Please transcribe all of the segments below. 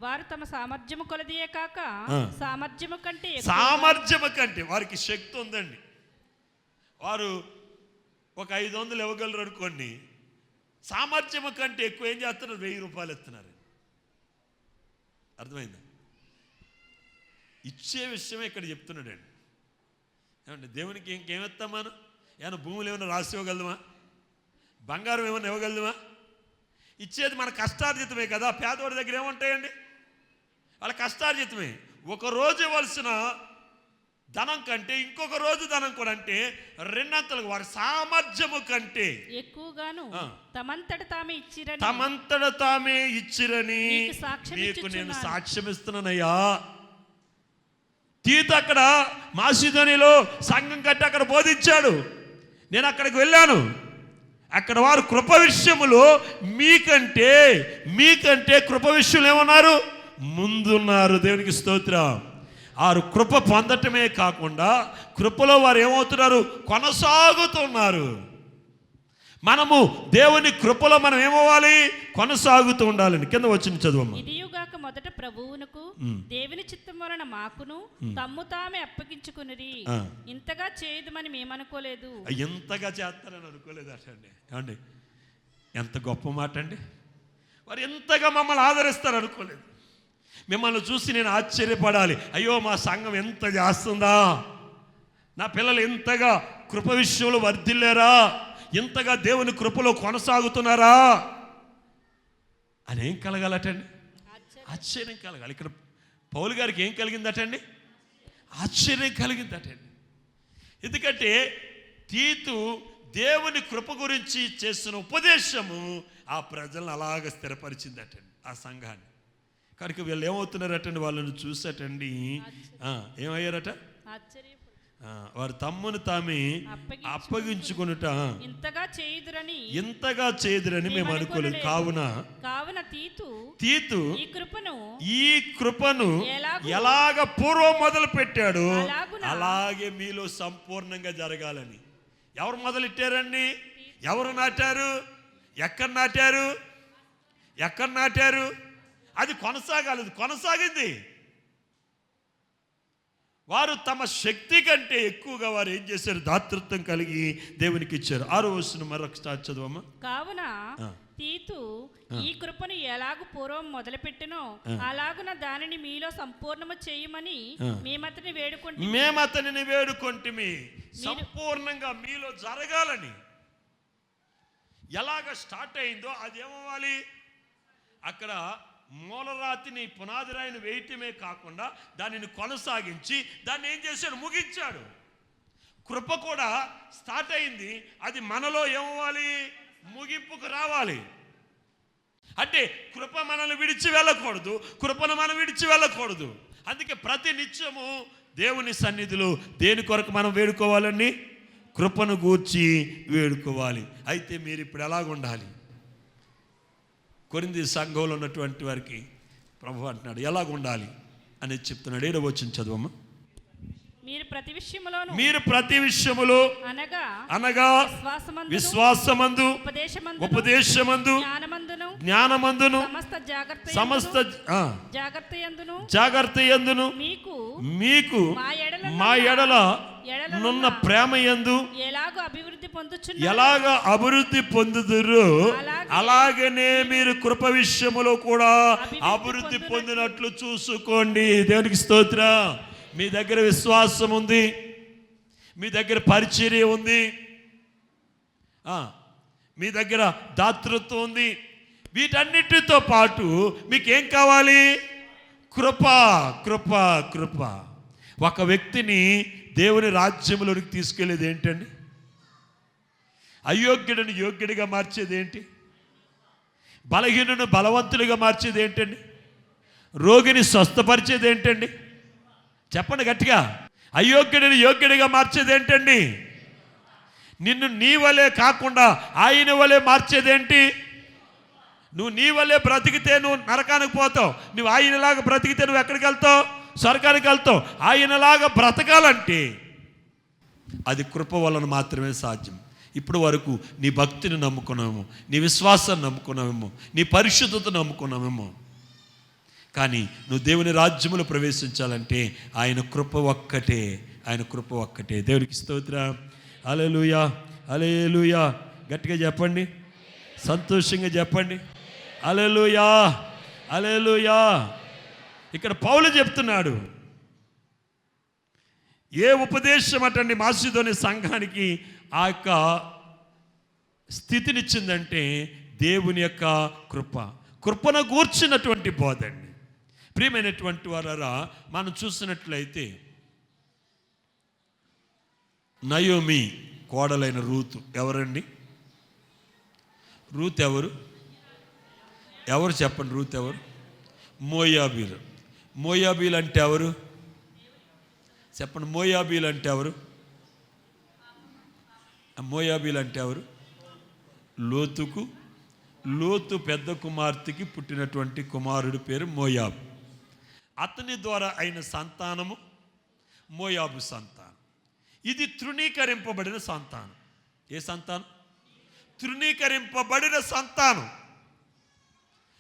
వారు తమ సామర్థ్యము కొలదియే కాక సామర్థ్యము కంటే వారికి శక్తి ఉందండి. వారు ఒక 500 ఇవ్వగలరు అనుకోండి, సామర్థ్యము కంటే ఎక్కువ ఏం చేస్తున్నారు? 1000 రూపాయలు ఇస్తున్నారు. అర్థమైందా? ఇచ్చే విషయమే ఇక్కడ చెప్తున్నాడండి. ఏమంటే దేవునికి ఇంకేమిస్తాం మనం? ఏమైనా భూములు ఏమైనా రాసి ఇవ్వగలమా? బంగారం ఏమైనా ఇవ్వగలమా? ఇచ్చేది మన కష్టార్జితమే కదా. పేదవాడి దగ్గర ఏముంటాయండి? వాళ్ళ కష్టార్జితమే. ఒక రోజు ఇవ్వాల్సిన ధనం కంటే ఇంకొక రోజు ధనం కూడా అంటే 2 అంతలు వారి సామర్థ్యము కంటే ఎక్కువగాను తమంతట తామే ఇచ్చిరని నీకు నేను సాక్ష్యం ఇస్తున్నానయ్యా. తీతు అక్కడ మాసిదోనిలో సంఘం కట్టి అక్కడ బోధించాడు. నేను అక్కడికి వెళ్ళాను. అక్కడ వారు కృప విషయములో మీకంటే కృప విషయంలో ఏమన్నారు? ముందున్నారు. దేవునికి స్తోత్రం. వారు కృప పొందటమే కాకుండా కృపలో వారు ఏమవుతున్నారు? కొనసాగుతున్నారు. మనము దేవుని కృపలో మనం ఏమవ్వాలి? కొనసాగుతూ ఉండాలని. కింద వచ్చిన చదువు. ఇదియుగాక మొదట ప్రభువునకు దేవుని చిత్తం వలన మాకును తమ్ము తామే అప్పగించుకుని ఇంతగా చేయదుమని మేమనుకోలేదు. ఎంతగా చేస్తారని అనుకోలేదు అటండి. ఏమండి, ఎంత గొప్ప మాట అండి. వారు ఎంతగా మమ్మల్ని ఆదరిస్తారు అనుకోలేదు. మిమ్మల్ని చూసి నేను ఆశ్చర్యపడాలి. అయ్యో, మా సంఘం ఎంత చేస్తుందా, నా పిల్లలు ఎంతగా కృప విషయంలో వర్ధిల్లారా, ఇంతగా దేవుని కృపలో కొనసాగుతున్నారా అని ఏం కలగాలటండి? ఆశ్చర్యం కలగాలి. ఇక్కడ పౌలు గారికి ఏం కలిగిందటండి? ఆశ్చర్యం కలిగిందటండి. ఎందుకంటే తీతు దేవుని కృప గురించి చేస్తున్న ఉపదేశము ఆ ప్రజలను అలాగ స్థిరపరిచిందటండి, ఆ సంఘాన్ని. కనుక వీళ్ళు ఏమవుతున్నారటండి? వాళ్ళని చూసేటండి ఏమయ్యారట? వారు తమ్మును తామే అప్పగించుకునుట ఇంతగా చేదురని మేము అనుకోలేదు. కావున తీతు ఈ కృపను ఎలాగ పూర్వం మొదలు పెట్టాడు అలాగే మీలో సంపూర్ణంగా జరగాలని. ఎవరు మొదలెట్టారండి? ఎవరు నాటారు? ఎక్కడ నాటారు? అది కొనసాగాలి. కొనసాగింది. వారు తమ శక్తి కంటే ఎక్కువగా వారు ఏం చేశారు? దాతృత్వం కలిగి దేవునికి ఇచ్చారు. 6వ వచనం మరొకసారి చదవమ్మా. కావున తీతు ఈ కృపను ఎలాగూ పూర్వం మొదలుపెట్టినో అలాగున దానిని మీలో సంపూర్ణము చేయమని మేమతనిని వేడుకొంటిమి. సంపూర్ణంగా మీలో జరగాలని. ఎలాగ స్టార్ట్ అయిందో అది ఏమవ్వాలి? అక్కడ మూలరాతిని పునాది రాయిని వేయటమే కాకుండా దానిని కొనసాగించి దాన్ని ఏం చేశాడు? ముగించాడు. కృప కూడా స్టార్ట్ అయింది, అది మనలో ఏమవ్వాలి? ముగింపుకు రావాలి. అంటే కృప మనల్ని విడిచి వెళ్ళకూడదు, కృపను మనం విడిచి వెళ్ళకూడదు. అందుకే ప్రతి నిత్యము దేవుని సన్నిధిలో దేని కొరకు మనం వేడుకోవాలని? కృపను గూర్చి వేడుకోవాలి. అయితే మీరు ఇప్పుడు ఎలాగుండాలి? కొరింథీ సంఘంలో ఉన్నటువంటి వారికి ప్రభు అంటున్నాడు ఎలాగ ఉండాలి అనేది చెప్తున్నాడు. 7వ వచనం చదవమ్మా. మీరు ప్రతి విషయములో అనగా విశ్వాసమందు ఉపదేశమందు జ్ఞానమందును సమస్త జాగ్రత్తయందును మీకు మా ఎడల నున్న ప్రేమ యందు ఎలాగ అభివృద్ధి పొందుదురు అలాగనే మీరు కృప విషయములో కూడా అభివృద్ధి పొందినట్లు చూసుకోండి. దేవునికి స్తోత్రం. మీ దగ్గర విశ్వాసం ఉంది, మీ దగ్గర పరిచర్య ఉంది, మీ దగ్గర దాతృత్వం ఉంది. వీటన్నిటితో పాటు మీకేం కావాలి? కృప. కృప కృప ఒక వ్యక్తిని దేవుని రాజ్యంలోనికి తీసుకెళ్ళేది ఏంటండి? అయోగ్యుడిని యోగ్యుడిగా మార్చేది ఏంటి? బలహీనుని బలవంతుడిగా మార్చేది ఏంటండి? రోగిని స్వస్థపరిచేది ఏంటండి? చెప్పండి గట్టిగా. అయోగ్యుడిని యోగ్యుడిగా మార్చేది ఏంటండి? నిన్ను నీ వలే కాకుండా ఆయన వలే మార్చేదేంటి? నువ్వు నీ వలే బ్రతికితే నువ్వు నరకానికి పోతావు, నువ్వు ఆయనలాగా బ్రతికితే నువ్వు ఎక్కడికి వెళ్తావు? స్వర్గానికి వెళ్తావు. ఆయనలాగా బ్రతకాలంటే అది కృప వలన మాత్రమే సాధ్యం. ఇప్పుడు వరకు నీ భక్తిని నమ్ముకున్నామేమో, నీ విశ్వాసాన్ని నమ్ముకున్నామేమో, నీ పరిశుద్ధతను నమ్ముకున్నామేమో, కానీ నువ్వు దేవుని రాజ్యములో ప్రవేశించాలంటే ఆయన కృప ఒక్కటే, ఆయన కృప ఒక్కటే. దేవునికి స్తోత్రం. హల్లెలూయా, హల్లెలూయా. గట్టిగా చెప్పండి, సంతోషంగా చెప్పండి. హల్లెలూయా, హల్లెలూయా. ఇక్కడ పౌలు చెప్తున్నాడు, ఏ ఉపదేశం అటండి మాసిదోని సంఘానికి ఆ యొక్క స్థితినిచ్చిందంటే దేవుని యొక్క కృపను గూర్చినటువంటి బోధండి. ప్రియమైనటువంటి వారా, మనం చూసినట్లయితే నయోమి కోడలైన రూతు ఎవరండి? రూత్ ఎవరు? ఎవరు చెప్పండి, రూత్ ఎవరు? మోయాబీలు. మోయాబీలు అంటే ఎవరు చెప్పండి? మోయాబీలు అంటే ఎవరు? మోయాబీలు అంటే ఎవరు? లోతు పెద్ద కుమార్తెకి పుట్టినటువంటి కుమారుడి పేరు మోయాబు. అతని ద్వారా అయిన సంతానము మోయాబు సంతానం. ఇది తృణీకరింపబడిన సంతానం. ఏ సంతానం? తృణీకరింపబడిన సంతానం.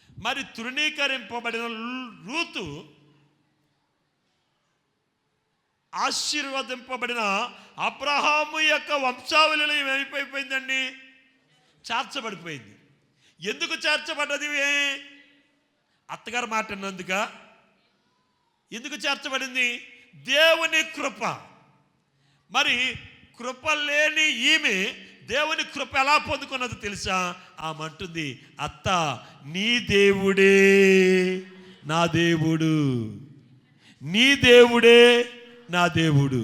మరి తృణీకరింపబడిన రూతు ఆశీర్వదింపబడిన అబ్రహాము యొక్క వంశావళిలో ఏమైపోయిందండి? చేర్చబడిపోయింది. ఎందుకు చేర్చబడ్డది? అత్తగారు మాట అన్నందుక. ఎందుకు చేర్చబడింది? దేవుని కృప. మరి కృప లేని ఈమె దేవుని కృప ఎలా పొందుకున్నది తెలుసా? ఆమె అంటుంది, అత్త నీ దేవుడే నా దేవుడు, నీ దేవుడే నా దేవుడు.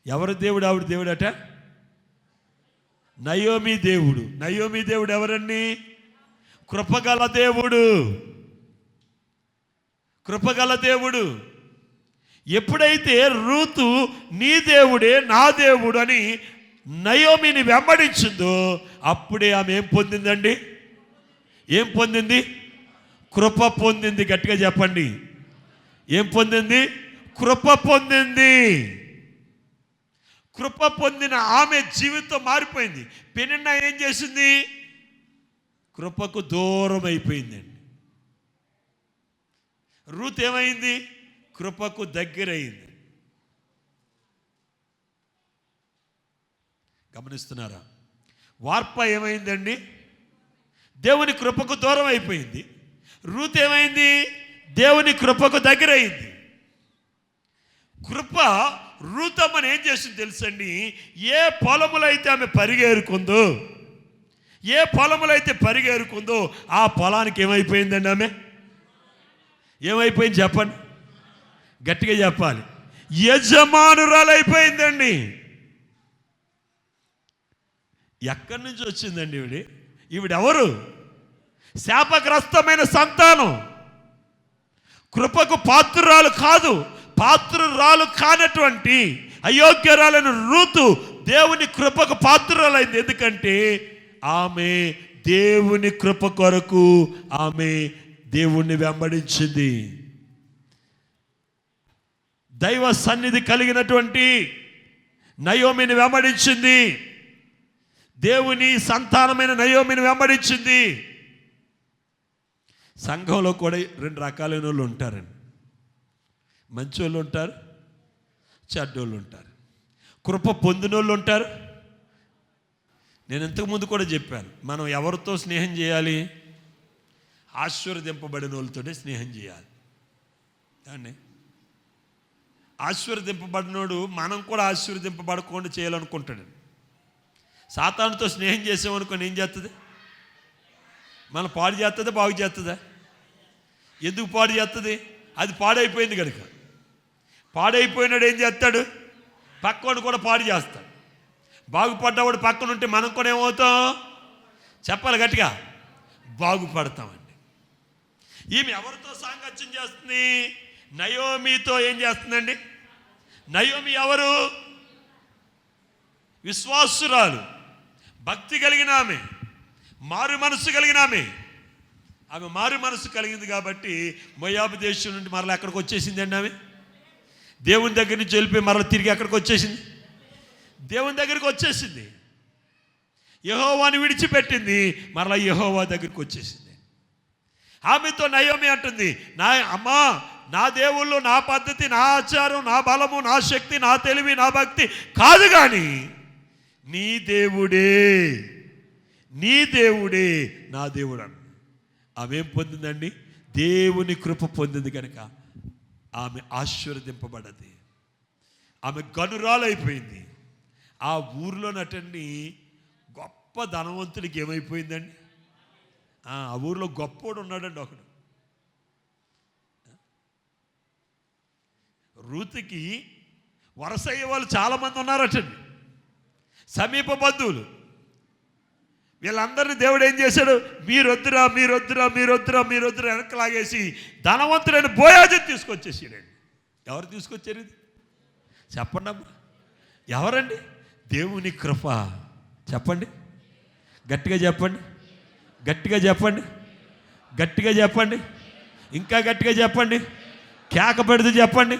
ఎవరు దేవుడు? ఆవిడ దేవుడట. నయోమి దేవుడు. నయోమి దేవుడు ఎవరండి? కృపగల దేవుడు, కృపగల దేవుడు. ఎప్పుడైతే రూతు నీ దేవుడే నా దేవుడు అని నయోమిని వెంబడించిందో అప్పుడే ఆమె ఏం పొందిందండి? ఏం పొందింది? కృప పొందింది. గట్టిగా చెప్పండి, ఏం పొందింది? కృప పొందింది. కృప పొందిన ఆమె జీవితం మారిపోయింది. పెనిన్న ఏం చేసింది? కృపకు దూరం అయిపోయిందండి. రూత్ ఏమైంది? కృపకు దగ్గరైంది. గమనిస్తున్నారా? వార్ప ఏమైందండి? దేవుని కృపకు దూరం అయిపోయింది. రూత్ ఏమైంది? దేవుని కృపకు దగ్గరైంది. కృప రూతమ్మని ఏం చేసింది తెలుసండి? ఏ పొలములో అయితే ఆమె పరిగేరుకుందో, ఏ పొలములో అయితే పరిగేరుకుందో ఆ పొలానికి ఏమైపోయిందండి? ఆమె ఏమైపోయింది చెప్పండి, గట్టిగా చెప్పాలి. యజమానురాలైపోయిందండి. ఎక్కడి నుంచి వచ్చిందండి ఈవిడెవరు? శాపగ్రస్తమైన సంతానం. కృపకు పాత్రురాలు కాదు, పాత్రురాలు కానటువంటి అయోగ్యరాలైన రూతు దేవుని కృపకు పాత్రురాలైంది. ఎందుకంటే ఆమె దేవుని కృప కొరకు ఆమె దేవుణ్ణి వెంబడించింది. దైవ సన్నిధి కలిగినటువంటి నయోమిని వెంబడించింది. దేవుని సంతానమైన నయోమిని వెంబడించింది. సంఘంలో కూడా రెండు రకాలైన వాళ్ళు ఉంటారండి. మంచి వాళ్ళు ఉంటారు, చెడ్డోళ్ళు ఉంటారు. కృప పొందిన వాళ్ళు ఉంటారు. నేను ఇంతకుముందు కూడా చెప్పాను, మనం ఎవరితో స్నేహం చేయాలి? ఆశీర్వదింపబడిన వాళ్ళతోనే స్నేహం చేయాలి అండి. ఆశీర్వదింపబడినోడు మనం కూడా ఆశీర్వదింపబడకుండా చేయాలనుకుంటాడు. సాతానుతో స్నేహం చేసామనుకోని ఏం చేస్తుంది? మనం పాడు చేస్తుందా, బాగు చేస్తుందా? ఎందుకు పాడు చేస్తుంది? అది పాడైపోయింది కనుక. పాడైపోయినాడు ఏం చేస్తాడు? పక్కవాడు కూడా పాడు చేస్తాడు. బాగుపడ్డవాడు పక్కన ఉంటే మనం కూడా ఏమవుతాం? చెప్పాలి గట్టిగా, బాగుపడతామండి. ఈమె ఎవరితో సాంగత్యం చేస్తుంది? నయోమితో ఏం చేస్తుందండి? నయోమి ఎవరు? విశ్వాసురాలు, భక్తి కలిగిన ఆమె, మారు మనసు కలిగిన ఆమె. ఆమె మారు మనసు కలిగింది కాబట్టి మోయాబు దేశం నుండి మరలా ఎక్కడికి వచ్చేసిందండి. ఆమె దేవుని దగ్గర నుంచి వెళ్ళిపోయి మరలా తిరిగి ఎక్కడికి వచ్చేసింది? దేవుని దగ్గరికి వచ్చేసింది. యెహోవాని విడిచిపెట్టింది, మరలా యెహోవా దగ్గరికి వచ్చేసింది. ఆమెతో నయోమి అంటుంది, నా అమ్మా, నా దేవుళ్ళు, నా పద్ధతి, నా ఆచారం, నా బలము, నా శక్తి, నా తెలివి, నా భక్తి కాదు, కానీ నీ దేవుడే, నీ దేవుడే నా దేవుడు అన్న. ఆమె ఏం పొందిందండి? దేవుని కృప పొందింది కనుక ఆమె ఆశీర్వదింపబడ్డది. ఆమె గనురాలైపోయింది. ఆ ఊరిలోనటండి గొప్ప ధనవంతుడికి ఏమైపోయిందండి? ఆ ఊరిలో గొప్పోడు ఉన్నాడండి ఒకడు. రూతుకి వరస అయ్యే వాళ్ళు చాలామంది ఉన్నారటండి, సమీప బంధువులు. వీళ్ళందరినీ దేవుడు ఏం చేశాడు? మీరొద్దురా, మీరొద్దురా, మీరొద్దురా, మీరొద్దురా వెనక్కి లాగేసి ధనవంతుడైన బోయాజుని తీసుకొచ్చేసాడండి. ఎవరు తీసుకొచ్చారు ఇది? చెప్పండి అమ్మా, ఎవరండి? దేవుని కృప. చెప్పండి, గట్టిగా చెప్పండి, గట్టిగా చెప్పండి, గట్టిగా చెప్పండి, ఇంకా గట్టిగా చెప్పండి, కేక పెడితే చెప్పండి.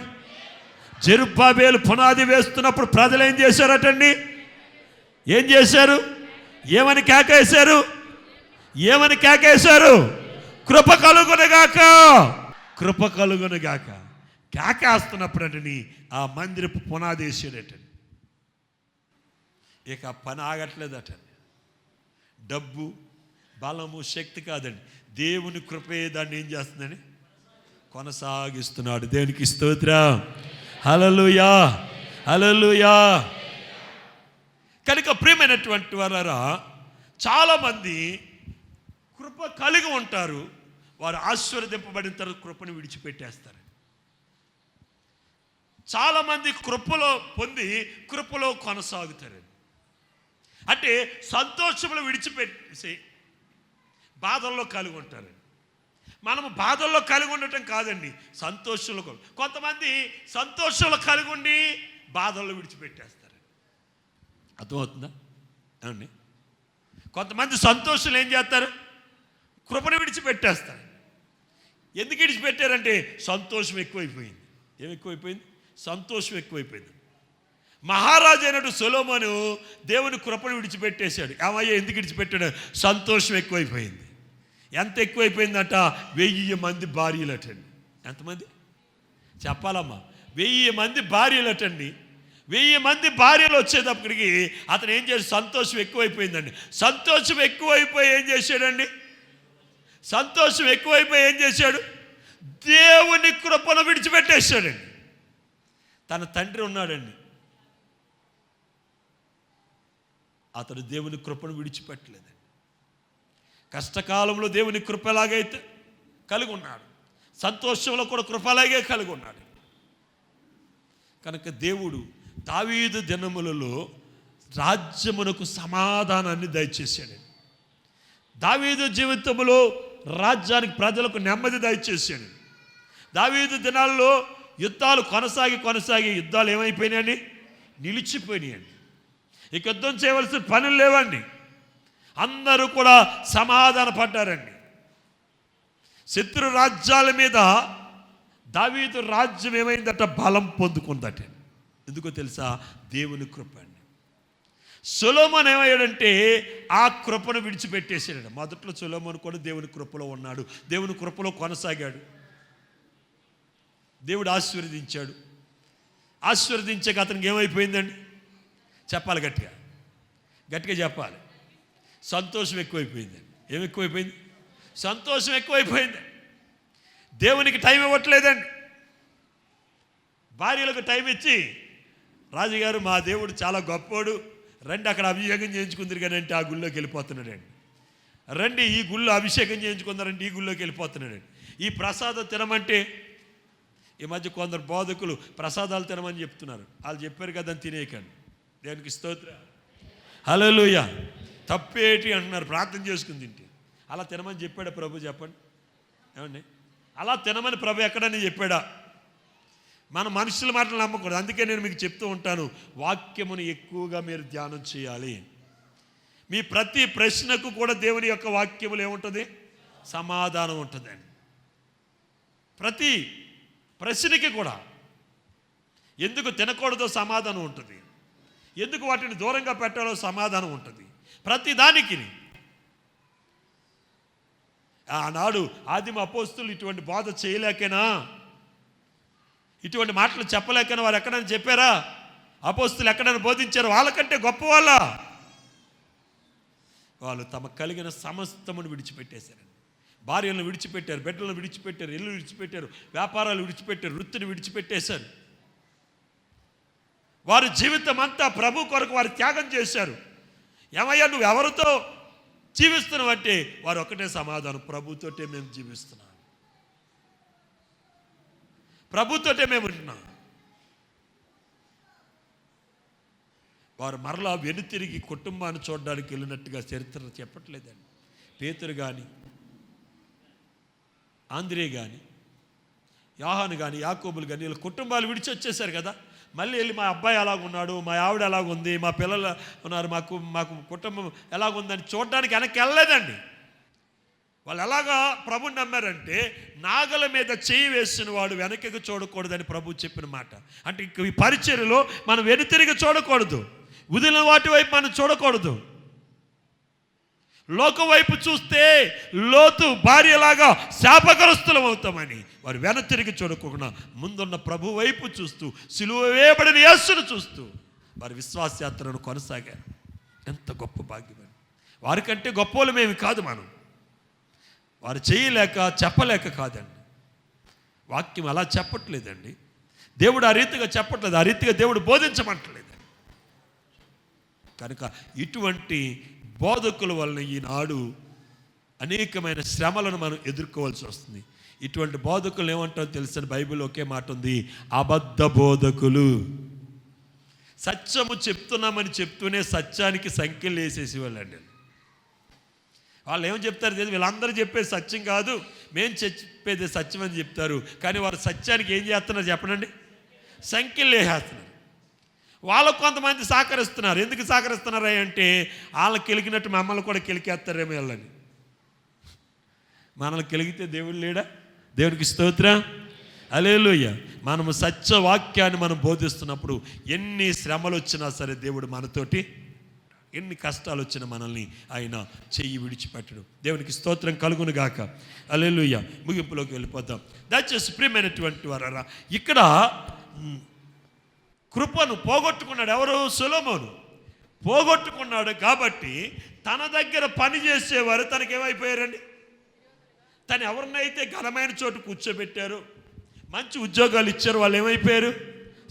జెరుబ్బాబేలు పునాది వేస్తున్నప్పుడు ప్రజలు ఏం చేశారటండి? ఏం చేశారు? ఏమని కేకేశారు? ఏమని కేకేశారు? కృప కలుగునుగాక, కృప కలుగునుగాక. కేకేస్తున్నప్పుడు అంటని ఆ మందిరపు పునాది వేసాడటండి. ఇక పని ఆగట్లేదటండి. డబ్బు, బలము, శక్తి కాదండి, దేవుని కృపే దాన్ని ఏం చేస్తుందని కొనసాగిస్తున్నాడు. దేవునికి స్తోత్రం. హల్లెలూయా, హల్లెలూయా. కనుక ప్రియమైనటువంటి వారా, చాలామంది కృప కలిగి ఉంటారు, వారు ఆశీర్వదింపబడిన తర్వాత కృపను విడిచిపెట్టేస్తారు. చాలామంది కృపలో పొంది కృపలో కొనసాగుతారు. అంటే సంతోషంలో విడిచిపెట్టేసి బాధల్లో కలిగి ఉంటారు. మనము బాధల్లో కలిగి ఉండటం కాదండి, సంతోషంలో. కొంతమంది సంతోషంలో కలిగి ఉండి బాధల్లో విడిచిపెట్టేస్తారు. అర్థమవుతుందా ఏమండి? కొంతమంది సంతోషంలో ఏం చేస్తారు? కృపను విడిచిపెట్టేస్తారు. ఎందుకు విడిచిపెట్టారంటే సంతోషం ఎక్కువైపోయింది. ఏం ఎక్కువైపోయింది? సంతోషం ఎక్కువైపోయింది. మహారాజు అయినట్టు సొలొమోను దేవుని కృపను విడిచిపెట్టేశాడు. ఏమయ్యా, ఎందుకు విడిచిపెట్టాడు? సంతోషం ఎక్కువైపోయింది. ఎంత ఎక్కువైపోయిందట? 1000 మంది భార్యలటండి. ఎంతమంది చెప్పాలమ్మా? 1000 మంది భార్యలటండి. 1000 మంది భార్యలు వచ్చేటప్పటికి అతను ఏం చేశాడు? సంతోషం ఎక్కువైపోయిందండి. సంతోషం ఎక్కువైపోయి ఏం చేశాడండి? సంతోషం ఎక్కువైపోయి ఏం చేశాడు? దేవుని కృపను విడిచిపెట్టేశాడండి. తన తండ్రి ఉన్నాడండి, అతడు దేవుని కృపను విడిచిపెట్టలేదండి. కష్టకాలంలో దేవుని కృప ఎలాగైతే కలిగి ఉన్నాడు, సంతోషంలో కూడా కృప అలాగే కలిగి ఉన్నాడు. కనుక దేవుడు దావీదు దినములలో రాజ్యమునకు సమాధానాన్ని దయచేశాడు. దావీదు జీవితంలో రాజ్యానికి, ప్రజలకు నెమ్మది దయచేశాడు. దావీదు దినాల్లో యుద్ధాలు కొనసాగి యుద్ధాలు ఏమైపోయినాయండి? నిలిచిపోయినాయండి. ఇక యుద్ధం చేయవలసిన పనులు లేవండి. అందరూ కూడా సమాధాన పడ్డారండి. శత్రు రాజ్యాల మీద దావీదు రాజ్యం ఏమైందట? బలం పొందుకుందట. ఎందుకో తెలుసా? దేవుని కృప అండి. సొలొమోను ఏమయ్యాడంటే ఆ కృపను విడిచిపెట్టేసాడు. మొదట్లో సొలొమోను కూడా దేవుని కృపలో ఉన్నాడు, దేవుని కృపలో కొనసాగాడు. దేవుడు ఆశీర్వదించాడు. ఆశీర్వదించాక అతనికి ఏమైపోయిందండి? చెప్పాలి, గట్టిగా గట్టిగా చెప్పాలి. సంతోషం ఎక్కువైపోయిందండి. ఏమి ఎక్కువైపోయింది? సంతోషం ఎక్కువైపోయింది. దేవునికి టైం ఇవ్వట్లేదండి. భార్యలకు టైం ఇచ్చి, రాజుగారు మా దేవుడు చాలా గొప్పోడు, రండి అక్కడ అభిషేకం చేయించుకుందరు కానీ అంటే ఆ గుళ్ళోకి వెళ్ళిపోతున్నాడండి. రండి ఈ గుళ్ళో అభిషేకం చేయించుకుందారంటే ఈ గుళ్ళోకి వెళ్ళిపోతున్నాడండి. ఈ ప్రసాదం తినమంటే, ఈ మధ్య కొందరు బోధకులు ప్రసాదాలు తినమని చెప్తున్నారు. వాళ్ళు చెప్పారు కదా అని తినేయకండి. దేవునికి స్తోత్రం. హల్లెలూయా. తప్పేటి అంటున్నారు, ప్రార్థన చేసుకుని తింటే. అలా తినమని చెప్పాడా ప్రభు? చెప్పండి ఏమండి? అలా తినమని ప్రభు ఎక్కడని చెప్పాడా? మన మనుషుల మాటలు నమ్మకూడదు. అందుకే నేను మీకు చెప్తూ ఉంటాను, వాక్యమును ఎక్కువగా మీరు ధ్యానం చేయాలి. మీ ప్రతి ప్రశ్నకు కూడా దేవుని యొక్క వాక్యములు ఏముంటుంది? సమాధానం ఉంటుందండి. ప్రతి ప్రశ్నకి కూడా ఎందుకు తినకూడదో సమాధానం ఉంటుంది, ఎందుకు వాటిని దూరంగా పెట్టాలో సమాధానం ఉంటుంది. ప్రతి దానికి ఆనాడు ఆదిమ అపోస్తులు ఇటువంటి బోధ చేయలేకనా, ఇటువంటి మాటలు చెప్పలేకనా వారు ఎక్కడైనా చెప్పారా? అపోస్తులు ఎక్కడైనా బోధించారు? వాళ్ళకంటే గొప్ప వాళ్ళు తమ కలిగిన సమస్తమును విడిచిపెట్టేశారండి. భార్యలను విడిచిపెట్టారు, బిడ్డలను విడిచిపెట్టారు, ఇల్లు విడిచిపెట్టారు, వ్యాపారాలు విడిచిపెట్టారు, వృత్తిని విడిచిపెట్టేశారు. వారి జీవితం అంతా ప్రభు కొరకు వారు త్యాగం చేశారు. ఏమయ్యా నువ్వు ఎవరితో జీవిస్తున్నావు అంటే వారు ఒకటే సమాధానం, ప్రభుతోటే మేము జీవిస్తున్నాం, ప్రభుతోటే మేము ఉంటున్నాం. వారు మరలా వెనుతిరిగి కుటుంబాన్ని చూడడానికి వెళ్ళినట్టుగా చరిత్ర చెప్పట్లేదండి. పేతురు కానీ, ఆంద్రే కానీ, యోహాను కానీ, యాకోబులు కానీ వీళ్ళ కుటుంబాలు విడిచి వచ్చేసారు కదా. మళ్ళీ వెళ్ళి మా అబ్బాయి ఎలాగున్నాడు, మా ఆవిడ ఎలాగుంది, మా పిల్లలు ఉన్నారు, మాకు కుటుంబం ఎలాగుందని చూడడానికి వెనక్కి వెళ్ళలేదండి. వాళ్ళు ఎలాగా ప్రభుని నమ్మారంటే, నాగల మీద చేయి వేసిన వాడు వెనక్కి చూడకూడదని ప్రభు చెప్పిన మాట. అంటే ఈ పరిచర్యలో మనం వెనుతిరిగి చూడకూడదు, వదిలిన వాటి వైపు మనం చూడకూడదు. లోక వైపు చూస్తే లోతు భార్యలాగా శాపగ్రస్తులం అవుతామని వారు వెనతిరిగి చూడకుండా ముందున్న ప్రభు వైపు చూస్తూ, సిలువ వేయబడిన యేసును చూస్తూ వారి విశ్వాసయాత్రను కొనసాగారు. ఎంత గొప్ప భాగ్యం! వారికంటే గొప్పలమేమి కాదు మనం. వారు చేయలేక చెప్పలేక కాదండి. వాక్యం అలా చెప్పట్లేదండి. దేవుడు ఆ రీతిగా చెప్పట్లేదు, ఆ రీతిగా దేవుడు బోధించమంటలేదండి. కనుక ఇటువంటి బోధకుల వలన ఈనాడు అనేకమైన శ్రమలను మనం ఎదుర్కోవాల్సి వస్తుంది. ఇటువంటి బోధకులు ఏమంటారో తెలుసని బైబిల్ ఒకే మాట ఉంది, అబద్ధ బోధకులు. సత్యము చెప్తున్నామని చెప్తూనే సత్యానికి సంఖ్యలు వేసేసి వాళ్ళండి. వాళ్ళు ఏమని చెప్తారు తెలియదు, వీళ్ళందరూ చెప్పేది సత్యం కాదు, మేము చెప్పేది సత్యం అని చెప్తారు. కానీ వారు సత్యానికి ఏం చేస్తున్నారు చెప్పనండి? సంఖ్యలు వేసేస్తున్నారు. వాళ్ళకు కొంతమంది సహకరిస్తున్నారు. ఎందుకు సహకరిస్తున్నారు అంటే వాళ్ళకి కెలికినట్టు మమ్మల్ని కూడా కెలికేస్తారేమో వెళ్ళని. మనల్ని కెలిగితే దేవుడు లేడా? దేవునికి స్తోత్రం, హల్లెలూయా. మనము సత్యవాక్యాన్ని మనం బోధిస్తున్నప్పుడు ఎన్ని శ్రమలు వచ్చినా సరే దేవుడు మనతోటి, ఎన్ని కష్టాలు వచ్చినా మనల్ని ఆయన చెయ్యి విడిచిపెట్టడు. దేవునికి స్తోత్రం కలుగును గాక, హల్లెలూయా. ముగింపులోకి వెళ్ళిపోతాం. దయచేసి ప్రియమైనటువంటి వారా, ఇక్కడ కృపను పోగొట్టుకున్నాడు ఎవరు? సొలొమోను పోగొట్టుకున్నాడు. కాబట్టి తన దగ్గర పని చేసేవారు తనకేమైపోయారండి? తను ఎవరినైతే ఘనమైన చోటు కూర్చోబెట్టారు, మంచి ఉద్యోగాలు ఇచ్చారు, వాళ్ళు ఏమైపోయారు?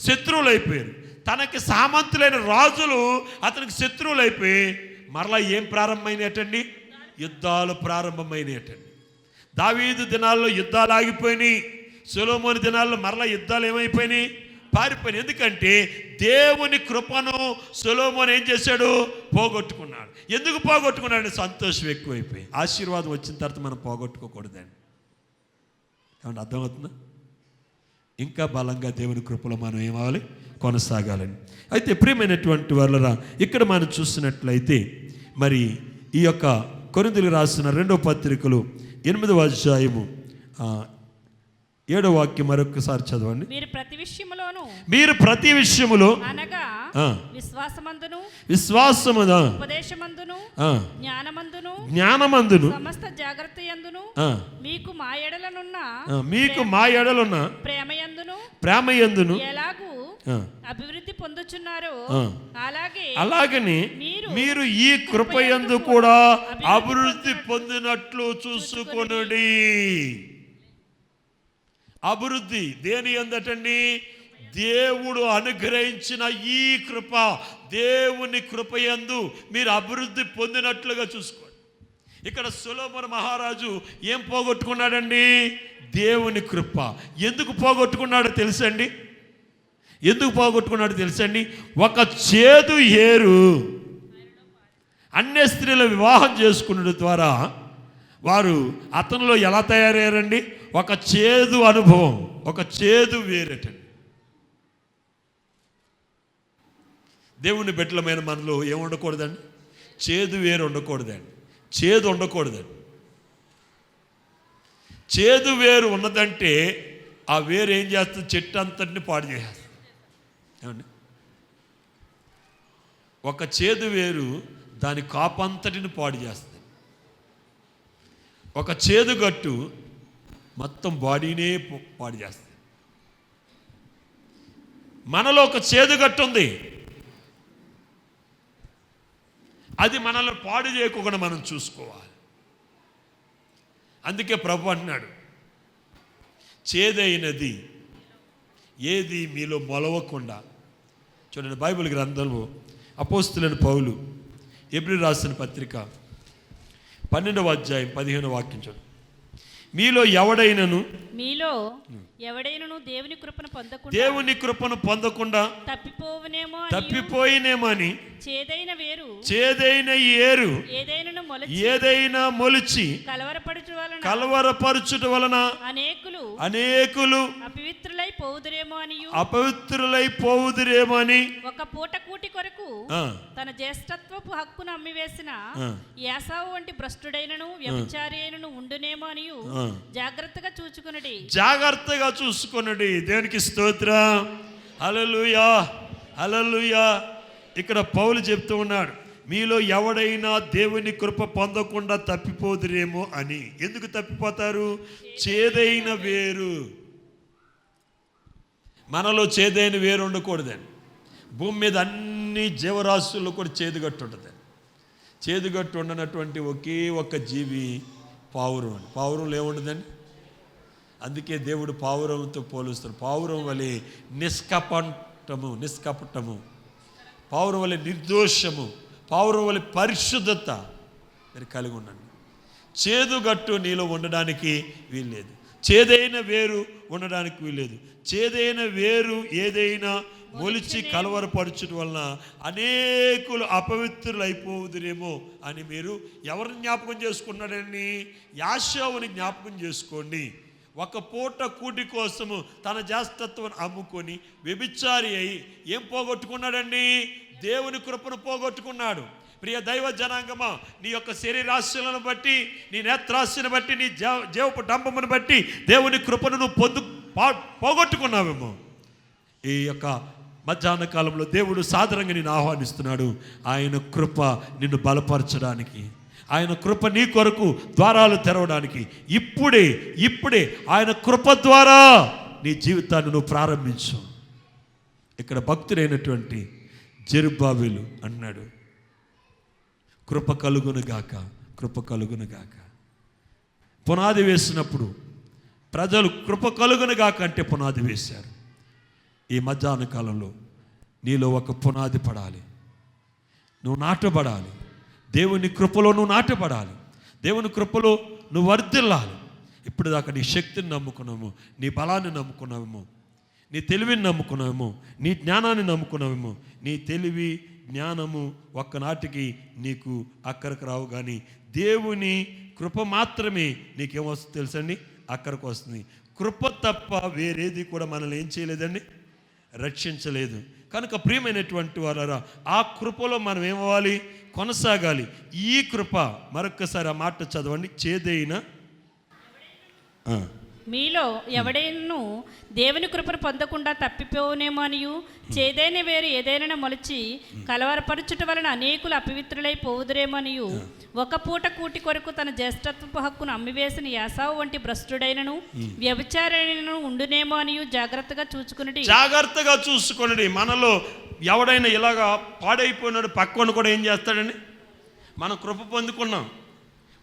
శత్రువులు అయిపోయారు. తనకి సామంతులైన రాజులు అతనికి శత్రువులు అయిపోయి మరలా ఏం ప్రారంభమైనటండి? యుద్ధాలు ప్రారంభమైనటండి. దావీదు దినాల్లో యుద్ధాలు ఆగిపోయినాయి. సొలొమోను దినాల్లో మరలా యుద్ధాలు ఏమైపోయినాయి? పారిపోయినాయి. ఎందుకంటే దేవుని కృపను సొలొమోను ఏం చేశాడు? పోగొట్టుకున్నాడు. ఎందుకు పోగొట్టుకున్నాడు? సంతోషం ఎక్కువైపోయి. ఆశీర్వాదం వచ్చిన తర్వాత మనం పోగొట్టుకోకూడదండి. ఏమంటే అర్థమవుతుందా? ఇంకా బలంగా దేవుని కృపలో మనం ఏమవ్వాలి? కొనసాగాలని. అయితే ప్రియమైనటువంటి వాళ్ళరా, ఇక్కడ మనం చూసినట్లయితే మరి ఈ యొక్క కొరింథీయులకు రాసిన 2వ పత్రికలు 8వ అధ్యాయము 7వ వాక్యం మరొకసారి చదవండి. మీరు ప్రతి విషయములో అనగా విశ్వాసమందును, ఉపదేశమందును, జ్ఞానమందును, సమస్త జాగ్రత్త యందును, మీకు మా ఎడలున్న ప్రేమయందును ఎలాగూ అభివృద్ధి పొందుచున్నారో అలాగని మీరు ఈ కృపయందు కూడా అభివృద్ధి పొందినట్లు చూసుకొనుడి. అభివృద్ధి దేని అందటండి? దేవుడు అనుగ్రహించిన ఈ కృప, దేవుని కృపయందు మీరు అభివృద్ధి పొందినట్లుగా చూసుకోండి. ఇక్కడ సొలొమోను మహారాజు ఏం పోగొట్టుకున్నాడండి? దేవుని కృప. ఎందుకు పోగొట్టుకున్నాడో తెలుసండి? ఒక చేదు ఏరు అన్య స్త్రీల వివాహం చేసుకున్న ద్వారా వారు అతనిలో ఎలా తయారయ్యారండి? ఒక చేదు అనుభవం, ఒక చేదు వేరేటండి. దేవుని బిడ్డలమైన మనలో ఏముండకూడదండి? చేదు వేరు ఉండకూడదండి. చేదు ఉండకూడదండి. చేదు వేరు ఉన్నదంటే ఆ వేరు ఏం చేస్తుంది? చెట్టు అంతటిని పాడు చేసేస్తుంది. ఏమండి? ఒక చేదు వేరు దాని కాపంతటిని పాడు చేస్తుంది. ఒక చేదుగట్టు మొత్తం బాడీనే పాడు చేస్తుంది. మనలో ఒక చేదుగట్టు ఉంది, అది మనల్ని పాడు చేయకుండా మనం చూసుకోవాలి. అందుకే ప్రభు అంటున్నాడు, చేదైనది ఏది మీలో మొలవకుండా. చూడండి, బైబిల్ గ్రంథంలో అపోస్తులైన పౌలు హెబ్రీ రాసిన పత్రిక 12వ అధ్యాయం 15వ వాక్యం చూడండి. మీలో ఎవడైనను దేవుని కృపను పొందకుండా తప్పిపోయినేమో అని చేదైన ఏరు ఏదైనా మొలిచి కలవరపరచుట వలన అనేకులు అపవిత్రులై పోవుదురేమో అని ఒక పూట కూటి కొరకు తన జ్యేష్ఠత్వపు హక్కును అమ్మివేసిన యాసావు వంటి భ్రష్టుడైనను వ్యభిచారి అయినను ఉండునేమో అని జాగ్రత్తగా చూసుకొనుడి. దేవునికి స్తోత్రం. హల్లెలూయా, హల్లెలూయా. ఇక్కడ పౌలు చెప్తూ ఉన్నాడు, మీలో ఎవడైనా దేవుని కృప పొందకుండా తప్పిపోదురేమో అని. ఎందుకు తప్పిపోతారు? చేదైన వేరు. మనలో చేదైన వేరు ఉండకూడదండి. భూమి మీద అన్ని జీవరాశుల్లో కూడా చేదుగట్టు ఉంటుంది. చేదుగట్టు ఉండనటువంటి ఒకే ఒక్క జీవి పావురం అని. పావురంలో ఏముండదండి? అందుకే దేవుడు పావురంతో పోలుస్తాడు. పావురం వలె నిష్కపటము, పావురం వలె నిర్దోషము, పావురం వలె పరిశుద్ధత మీరు కలిగి ఉండండి. చేదుగట్టు నీలో ఉండడానికి వీల్లేదు, చేదైన వేరు ఉండడానికి వీల్లేదు. చేదైన వేరు ఏదైనా మొలిచి కలవరపరచడం వలన అనేకులు అపవిత్రులు అయిపోదురేమో అని మీరు ఎవరిని జ్ఞాపకం చేసుకున్నాడండి? యాషావుని జ్ఞాపకం చేసుకోండి. ఒక పూట కూటి కోసము తన జ్యేష్ఠత్వాన్ని అమ్ముకొని వ్యభిచారి అయి ఏం పోగొట్టుకున్నాడండి? దేవుని కృపను పోగొట్టుకున్నాడు. ప్రియ దైవ జనాంగమా, నీ యొక్క శరీరాశలను బట్టి, నీ నేత్రాశను బట్టి, నీ జీవపు డంబమును బట్టి దేవుని కృపను నువ్వు పోగొట్టుకున్నావేమో. ఈ యొక్క మధ్యాహ్న కాలంలో దేవుడు సాధారణంగా నిన్ను ఆహ్వానిస్తున్నాడు. ఆయన కృప నిన్ను బలపరచడానికి, ఆయన కృప నీ కొరకు ద్వారాలు తెరవడానికి ఇప్పుడే ఆయన కృప ద్వారా నీ జీవితాన్ని నువ్వు ప్రారంభించు. ఇక్కడ భక్తుడైనటువంటి జెరుబ్బాబెలు అన్నాడు, కృప కలుగునుగాక, కృప కలుగునుగాక. పునాది వేసినప్పుడు ప్రజలు కృప కలుగునుగాక అంటే పునాది వేశారు. ఈ మధ్యాహ్న కాలంలో నీలో ఒక పునాది పడాలి, నువ్వు నాటబడాలి. దేవుని కృపలో నువ్వు నాటబడాలి, దేవుని కృపలో నువ్వు వర్ధిల్లాలి. ఇప్పుడు దాకా నీ శక్తిని నమ్ముకున్నాము, నీ బలాన్ని నమ్ముకున్నావేమో, నీ తెలివిని నమ్ముకున్నావేమో, నీ జ్ఞానాన్ని నమ్ముకున్నావేమో. నీ తెలివి జ్ఞానము ఒక్కనాటికి నీకు అక్కడికి రావు, కానీ దేవుని కృప మాత్రమే నీకేమొస్తుంది తెలుసండి? అక్కడికి వస్తుంది. కృప తప్ప వేరేది కూడా మనల్ని ఏం చేయలేదండి, రక్షించలేదు. కనుక ప్రియమైనటువంటి వారా, ఆ కృపలో మనం ఏమవ్వాలి? కొనసాగాలి. ఈ కృప, మరొక్కసారి ఆ మాట చదవండి, చేదైన మీలో ఎవడైనా దేవుని కృపను పొందకుండా తప్పిపోనేమో అనియు చేదైన వేరు ఏదైనా మొలిచి కలవరపరచుట వలన అనేకులు అపవిత్రులై పోవుదురేమో అనియు ఒక పూట కూటి కొరకు తన జ్యేష్ఠత్వపు హక్కును అమ్మివేసిన యాసావు వంటి భ్రష్టుడైనను వ్యభిచారైనను ఉండునేమో అనియు జాగ్రత్తగా చూసుకొనుడి. మనలో ఎవడైనా ఇలాగా పాడైపోయినాడు, పక్కన కూడా ఏం చేస్తాడండి? మనం కృప పొందుకున్నాం,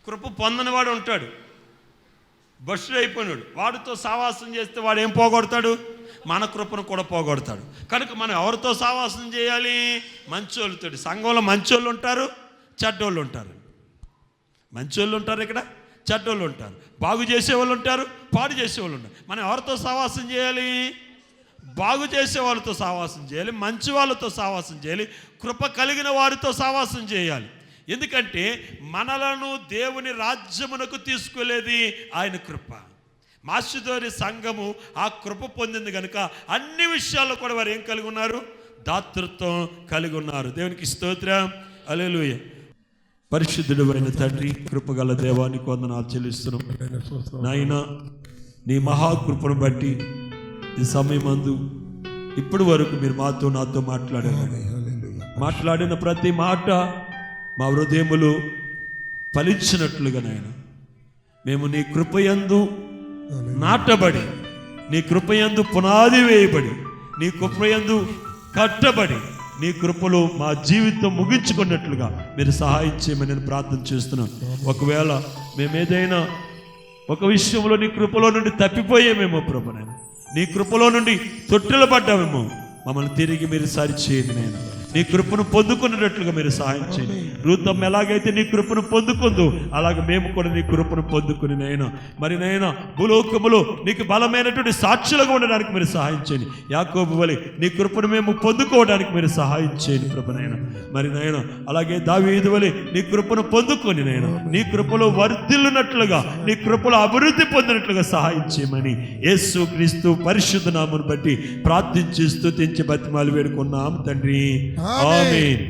కృప పొందని ఉంటాడు, భ్రష్టుడు అయిపోయినాడు. వాడితో సావాసం చేస్తే వాడు ఏం పోగొడతాడు? మన కృపను కూడా పోగొడతాడు. కనుక మనం ఎవరితో సావాసం చేయాలి? మంచోళ్ళతో. సంఘంలో మంచోళ్ళు ఉంటారు, చెడ్డోళ్ళు ఉంటారు. మంచోళ్ళు ఉంటారు, ఇక్కడ చెడ్డోళ్ళు ఉంటారు, బాగు చేసేవాళ్ళు ఉంటారు, పాడు చేసేవాళ్ళు ఉంటారు. మనం ఎవరితో సావాసం చేయాలి? బాగు చేసే వాళ్ళతో సావాసం చేయాలి, మంచి వాళ్ళతో సావాసం చేయాలి, కృప కలిగిన వారితో సావాసం చేయాలి. ఎందుకంటే మనలను దేవుని రాజ్యమునకు తీసుకెళ్ళేది ఆయన కృప. మాసిదోని సంఘము ఆ కృప పొందింది కనుక అన్ని విషయాల్లో కూడా వారు ఏం కలిగి ఉన్నారు? దాతృత్వం కలిగి ఉన్నారు. దేవునికి స్తోత్రం, హల్లెలూయ. పరిశుద్ధుడు అయిన తండ్రి, కృపగల దేవానికి వందనాలు చెల్లిస్తున్నాం. నాయనా, నీ మహాకృపను బట్టి ఈ సమయమందు ఇప్పటి వరకు మీరు నాతో మాట్లాడిన ప్రతి మాట మా హృదయములు ఫలించినట్లుగా నాయన మేము నీ కృపయందు నాటబడి, నీ కృపయందు పునాది వేయబడి, నీ కృపయందు కట్టబడి, నీ కృపలో మా జీవితం ముగించుకున్నట్లుగా మీరు సహాయం చేయమని నేను ప్రార్థన చేస్తున్నాను. ఒకవేళ మేమేదైనా ఒక విషయంలో నీ కృపలో నుండి తప్పిపోయామేమో ప్రభు, నేను నీ కృపలో నుండి తొట్టిల్లబడ్డామేమో, మమ్మల్ని తిరిగి మీరు సరిచేయండి. నేను నీ కృపను పొందుకున్నట్లుగా మీరు సహాయం చేయండి. రూతమ్మ ఎలాగైతే నీ కృపను పొందుకుందో అలాగే మేము కూడా నీ కృపను పొందుకుని నైనా మరి నైనా భూలోకములో నీకు బలమైనటువంటి సాక్షులుగా ఉండడానికి మీరు సహాయం చేయండి. యాకోబు వలె నీ కృపను మేము పొందుకోవడానికి మీరు సహాయం చేయండి ప్రభునైనా. మరి నైనా అలాగే దావీదు వలె నీ కృపను పొందుకొని నైనా నీ కృపలో వర్ధిల్లునట్లుగా, నీ కృపలో అభివృద్ధి పొందినట్లుగా సహాయం చేయమని యేసు క్రీస్తు పరిశుద్ధ నామమును బట్టి ప్రార్థించి స్తుతించి బతిమాలు వేడుకున్నాం తండ్రి. ఆమేన్.